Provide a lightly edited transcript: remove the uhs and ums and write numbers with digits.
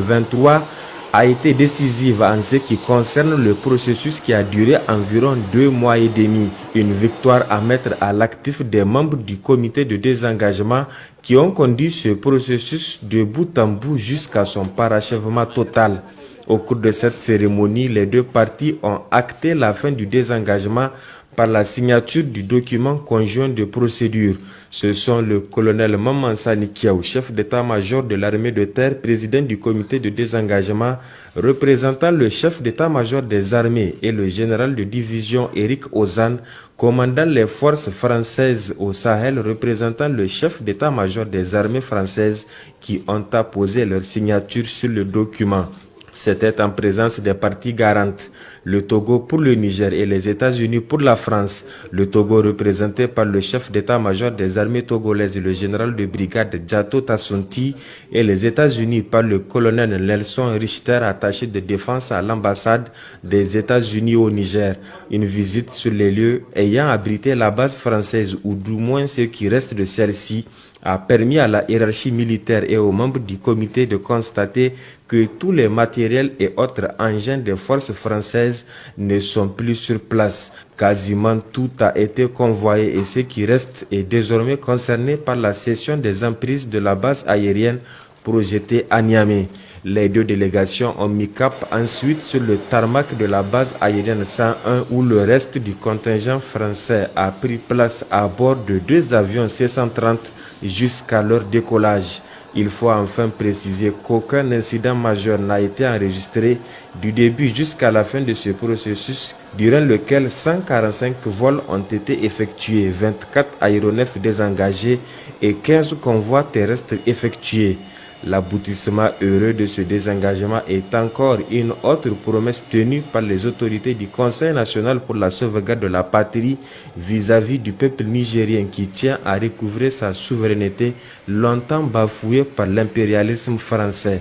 23 a été décisive en ce qui concerne le processus qui a duré environ 2 mois et demi. Une victoire à mettre à l'actif des membres du comité de désengagement qui ont conduit ce processus de bout en bout jusqu'à son parachèvement total. Au cours de cette cérémonie, les deux parties ont acté la fin du désengagement par la signature du document conjoint de procédure. Ce sont le colonel Maman Sani Kiaou, chef d'état-major de l'armée de terre, président du comité de désengagement, représentant le chef d'état-major des armées, et le général de division Éric Ozan, commandant les forces françaises au Sahel, représentant le chef d'état-major des armées françaises, qui ont apposé leur signature sur le document. C'était en présence des parties garantes, le Togo pour le Niger et les États-Unis pour la France. Le Togo représenté par le chef d'état-major des armées togolaises, le général de brigade Djato Tassunti, et les États-Unis par le colonel Nelson Richter, attaché de défense à l'ambassade des États-Unis au Niger. Une visite sur les lieux ayant abrité la base française, ou du moins ce qui reste de celle-ci, a permis à la hiérarchie militaire et aux membres du comité de constater que tous les matériels et autres engins des forces françaises ne sont plus sur place. Quasiment tout a été convoyé et ce qui reste est désormais concerné par la cession des emprises de la base aérienne projetée à Niamey. Les deux délégations ont mis cap ensuite sur le tarmac de la base aérienne 101 où le reste du contingent français a pris place à bord de 2 avions C-130 jusqu'à leur décollage. Il faut enfin préciser qu'aucun incident majeur n'a été enregistré du début jusqu'à la fin de ce processus, durant lequel 145 vols ont été effectués, 24 aéronefs désengagés et 15 convois terrestres effectués. L'aboutissement heureux de ce désengagement est encore une autre promesse tenue par les autorités du Conseil national pour la sauvegarde de la patrie vis-à-vis du peuple nigérien qui tient à recouvrer sa souveraineté longtemps bafouée par l'impérialisme français.